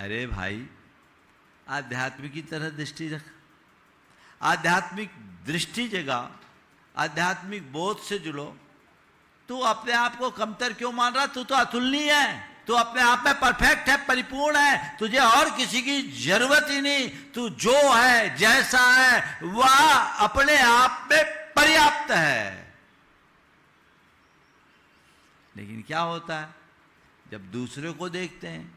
अरे भाई, आध्यात्मिक की तरह दृष्टि रख, आध्यात्मिक दृष्टि जगा, आध्यात्मिक बोध से जुड़ो। तू अपने आप को कमतर क्यों मान रहा? तू तो अतुलनीय है, तू अपने आप में परफेक्ट है, परिपूर्ण है, तुझे और किसी की जरूरत ही नहीं। तू जो है, जैसा है, वह अपने आप में पर्याप्त है। लेकिन क्या होता है, जब दूसरे को देखते हैं,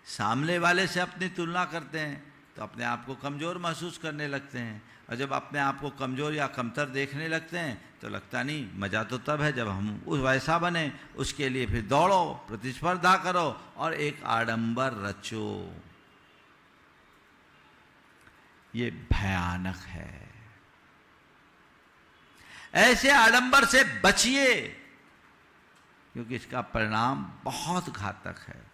सामने वाले से अपनी तुलना करते हैं, तो अपने आप को कमज़ोर महसूस करने लगते हैं। और जब अपने आप को कमज़ोर या कमतर देखने लगते हैं तो लगता नहीं, मज़ा तो तब है जब हम उस वैसा बने। उसके लिए फिर दौड़ो, प्रतिस्पर्धा करो और एक आडंबर रचो। ये भयानक है। ऐसे आडंबर से बचिए, क्योंकि इसका परिणाम बहुत घातक है।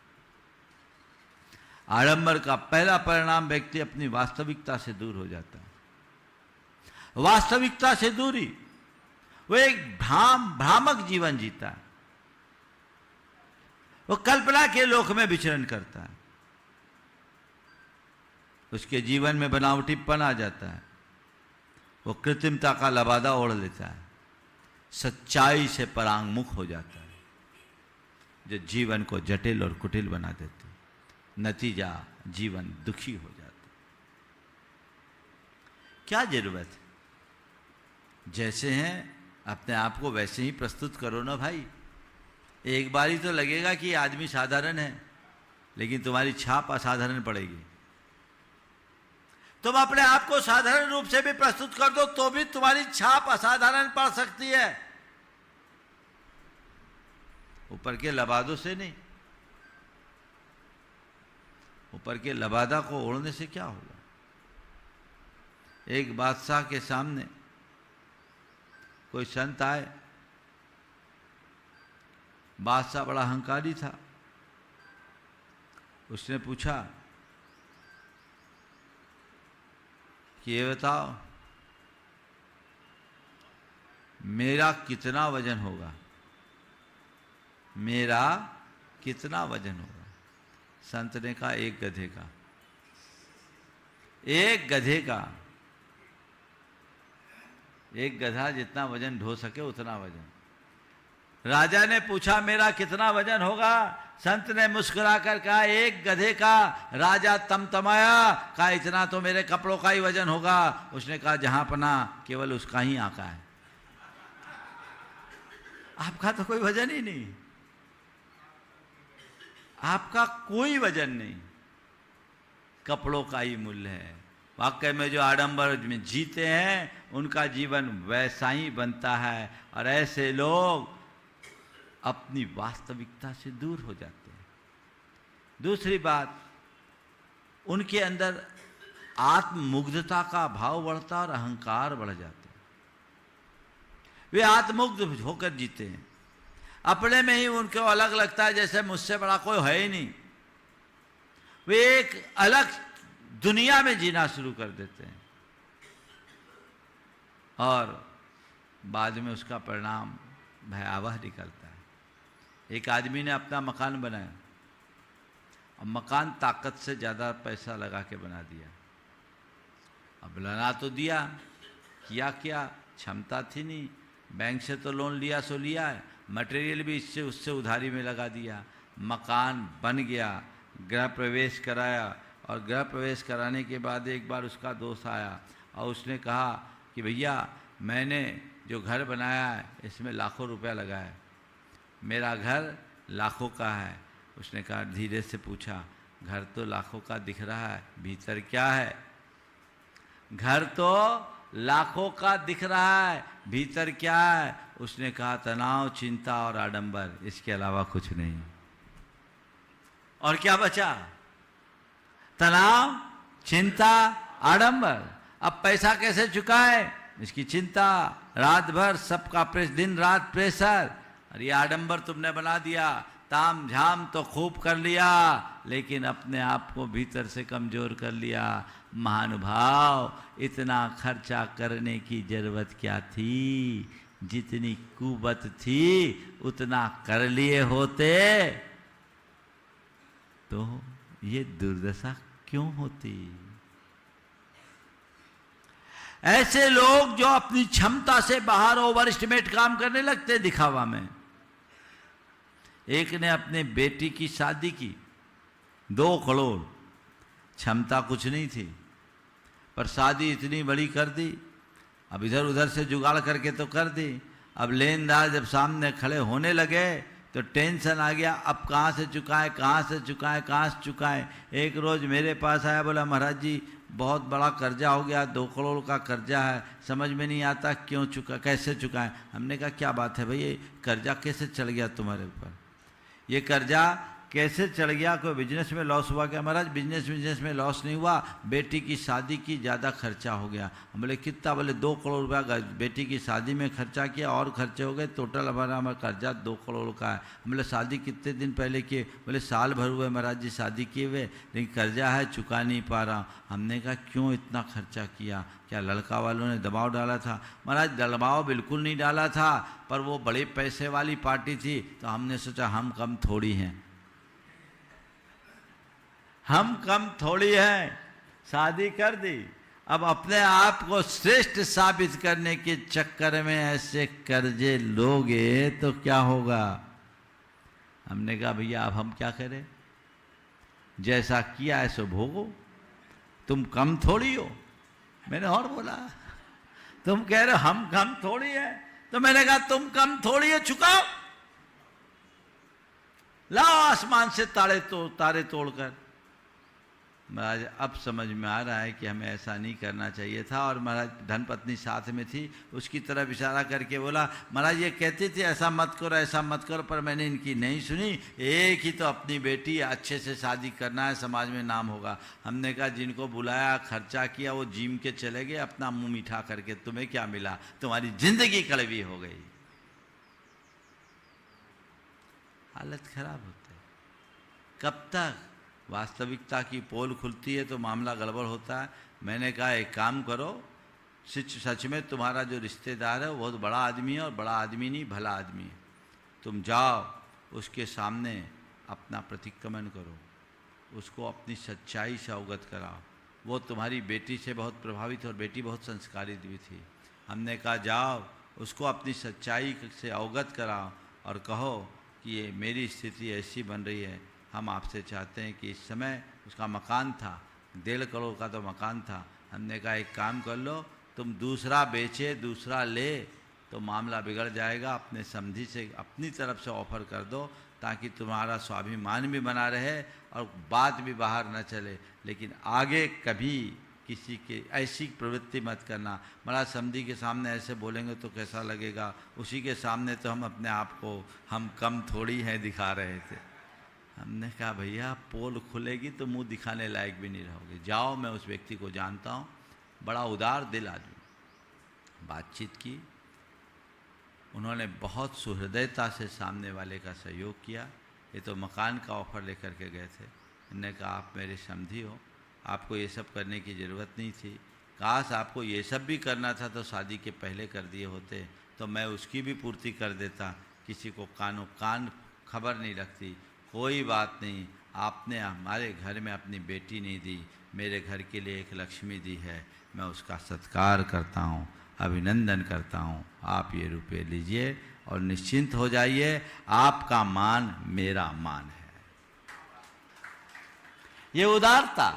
आडंबर का पहला परिणाम, व्यक्ति अपनी वास्तविकता से दूर हो जाता है। वास्तविकता से दूरी, वो एक भ्रामक जीवन जीता है। वो कल्पना के लोक में विचरण करता है। उसके जीवन में बनावटीपन आ जाता है। वो कृत्रिमता का लबादा ओढ़ लेता है, सच्चाई से परांगमुख हो जाता है, जो जीवन को जटिल और कुटिल बना देती। नतीजा, जीवन दुखी हो जाता। क्या जरूरत है? जैसे हैं अपने आप को वैसे ही प्रस्तुत करो ना भाई। एक बारी तो लगेगा कि आदमी साधारण है, लेकिन तुम्हारी छाप असाधारण पड़ेगी। तुम अपने आप को साधारण रूप से भी प्रस्तुत कर दो तो भी तुम्हारी छाप असाधारण पड़ सकती है। ऊपर के लबादों से नहीं। ऊपर के लबादा को ओढ़ने से क्या होगा? एक बादशाह के सामने कोई संत आए। बादशाह बड़ा अहंकारी था। उसने पूछा कि ये बताओ, मेरा कितना वजन होगा? मेरा कितना वजन होगा? संत ने कहा, एक गधे का। एक गधे का। एक गधा जितना वजन ढो सके उतना वजन। राजा ने पूछा, मेरा कितना वजन होगा? संत ने मुस्कुराकर कहा, एक गधे का। राजा तमतमाया, कहा, इतना तो मेरे कपड़ों का ही वजन होगा। उसने कहा, जहां पना केवल उसका ही आका है, आपका तो कोई वजन ही नहीं। आपका कोई वजन नहीं, कपड़ों का ही मूल्य है। वाकई में जो आडंबर में जीते हैं उनका जीवन वैसा ही बनता है। और ऐसे लोग अपनी वास्तविकता से दूर हो जाते हैं। दूसरी बात, उनके अंदर आत्ममुग्धता का भाव बढ़ता और अहंकार बढ़ जाता है। वे आत्ममुग्ध होकर जीते हैं। अपने में ही उनको अलग लगता है, जैसे मुझसे बड़ा कोई है ही नहीं। वे एक अलग दुनिया में जीना शुरू कर देते हैं और बाद में उसका परिणाम भयावह निकलता है। एक आदमी ने अपना मकान बनाया और मकान ताकत से ज़्यादा पैसा लगा के बना दिया। अब बना तो दिया, किया क्या? क्षमता थी नहीं। बैंक से तो लोन लिया सो लिया है, मटेरियल भी इससे उससे उधारी में लगा दिया। मकान बन गया, गृह प्रवेश कराया और गृह प्रवेश कराने के बाद एक बार उसका दोस्त आया और उसने कहा कि भैया, मैंने जो घर बनाया है इसमें लाखों रुपया लगा है, मेरा घर लाखों का है। उसने कहा, धीरे से पूछा, घर तो लाखों का दिख रहा है, भीतर क्या है? घर तो लाखों का दिख रहा है, भीतर क्या है? उसने कहा, तनाव, चिंता और आडंबर, इसके अलावा कुछ नहीं। और क्या बचा? तनाव, चिंता, आडंबर। अब पैसा कैसे चुकाए? इसकी चिंता, रात भर सबका दिन रात प्रेशर। और ये आडंबर तुमने बना दिया। ताम झाम तो खूब कर लिया, लेकिन अपने आप को भीतर से कमजोर कर लिया। महानुभाव, इतना खर्चा करने की जरूरत क्या थी? जितनी कुवत थी उतना कर लिए होते तो ये दुर्दशा क्यों होती? ऐसे लोग जो अपनी क्षमता से बाहर ओवर एस्टिमेट काम करने लगते दिखावा में। एक ने अपने बेटी की शादी की, 2 करोड़, क्षमता कुछ नहीं थी, पर शादी इतनी बड़ी कर दी। अब इधर उधर से जुगाड़ करके तो कर दी। अब लेनदार जब सामने खड़े होने लगे तो टेंशन आ गया, अब कहाँ से चुकाएं, कहाँ से चुकाएं, कहाँ से चुकाएं। एक रोज़ मेरे पास आया, बोला महाराज जी बहुत बड़ा कर्जा हो गया, 2 करोड़ का कर्जा है, समझ में नहीं आता क्यों कैसे चुकाएं। हमने कहा क्या बात है भाई, ये कर्जा कैसे चढ़ गया तुम्हारे ऊपर? ये कर्जा कैसे चढ़ गया? कोई बिजनेस में लॉस हुआ क्या? महाराज बिजनेस में लॉस नहीं हुआ, बेटी की शादी की ज़्यादा खर्चा हो गया। हम बोले कितना? बोले 2 करोड़ रुपया बेटी की शादी में खर्चा किया और खर्चे हो गए, टोटल हमारा कर्जा 2 करोड़ का है। हम बोले शादी कितने दिन पहले किए? बोले साल भर हुए महाराज जी शादी किए हुए, लेकिन कर्जा है चुका नहीं पा रहा। हमने कहा क्यों इतना खर्चा किया? क्या लड़का वालों ने दबाव डाला था? महाराज दबाव बिल्कुल नहीं डाला था, पर वो बड़े पैसे वाली पार्टी थी, तो हमने सोचा हम कम थोड़ी हैं, हम कम थोड़ी हैं, शादी कर दी। अब अपने आप को श्रेष्ठ साबित करने के चक्कर में ऐसे कर्जे लोगे तो क्या होगा? हमने कहा भैया अब हम क्या करें, जैसा किया ऐसे भोगो, तुम कम थोड़ी हो। मैंने और बोला तुम कह रहे हो हम कम थोड़ी है, तो मैंने कहा तुम कम थोड़ी है, चुकाओ, लाओ आसमान से तारे तोड़कर। महाराज अब समझ में आ रहा है कि हमें ऐसा नहीं करना चाहिए था। और महाराज धर्मपत्नी साथ में थी, उसकी तरफ इशारा करके बोला महाराज ये कहती थी ऐसा मत करो ऐसा मत करो, पर मैंने इनकी नहीं सुनी। एक ही तो अपनी बेटी, अच्छे से शादी करना है, समाज में नाम होगा। हमने कहा जिनको बुलाया खर्चा किया वो जिम के चले गए अपना मुंह मीठा करके, तुम्हें क्या मिला? तुम्हारी जिंदगी कड़वी हो गई। हालत खराब होती है। कब तक वास्तविकता की पोल खुलती है तो मामला गड़बड़ होता है। मैंने कहा एक काम करो, सच में तुम्हारा जो रिश्तेदार है वो बहुत बड़ा आदमी है, और बड़ा आदमी नहीं भला आदमी है, तुम जाओ उसके सामने अपना प्रतिक्रमण करो, उसको अपनी सच्चाई से अवगत कराओ। वो तुम्हारी बेटी से बहुत प्रभावित, और बेटी बहुत संस्कारित भी थी। हमने कहा जाओ उसको अपनी सच्चाई से अवगत कराओ और कहो कि ये मेरी स्थिति ऐसी बन रही है, हम आपसे चाहते हैं कि इस समय उसका मकान था 1.5 करोड़ का तो मकान था। हमने कहा एक काम कर लो, तुम दूसरा बेचे दूसरा ले तो मामला बिगड़ जाएगा, अपने समधी से अपनी तरफ से ऑफर कर दो ताकि तुम्हारा स्वाभिमान भी बना रहे और बात भी बाहर न चले। लेकिन आगे कभी किसी के ऐसी प्रवृत्ति मत करना। बड़ा समधी के सामने ऐसे बोलेंगे तो कैसा लगेगा? उसी के सामने तो हम अपने आप को हम कम थोड़ी हैं दिखा रहे थे। हमने कहा भैया पोल खुलेगी तो मुंह दिखाने लायक भी नहीं रहोगे, जाओ। मैं उस व्यक्ति को जानता हूँ, बड़ा उदार दिल आदमी। बातचीत की, उन्होंने बहुत सुहृदयता से सामने वाले का सहयोग किया। ये तो मकान का ऑफर लेकर के गए थे। मैंने कहा आप मेरे समधी हो, आपको ये सब करने की ज़रूरत नहीं थी, काश आपको ये सब भी करना था तो शादी के पहले कर दिए होते तो मैं उसकी भी पूर्ति कर देता। किसी को कान खबर नहीं रखती। कोई बात नहीं, आपने हमारे घर में अपनी बेटी नहीं दी, मेरे घर के लिए एक लक्ष्मी दी है, मैं उसका सत्कार करता हूँ, अभिनंदन करता हूँ। आप ये रुपये लीजिए और निश्चिंत हो जाइए, आपका मान मेरा मान है। ये उदारता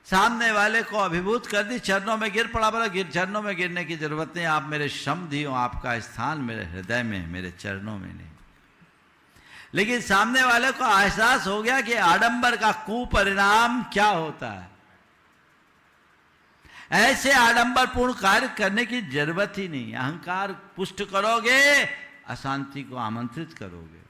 सामने वाले को अभिभूत कर दी, चरणों में गिर पड़ा। बोला चरणों में गिरने की जरूरत नहीं, आप मेरे समधी हो, आपका स्थान मेरे हृदय में, मेरे चरणों में नहीं। लेकिन सामने वाले को एहसास हो गया कि आडंबर का कुपरिणाम क्या होता है। ऐसे आडंबरपूर्ण कार्य करने की जरूरत ही नहीं। अहंकार पुष्ट करोगे, अशांति को आमंत्रित करोगे।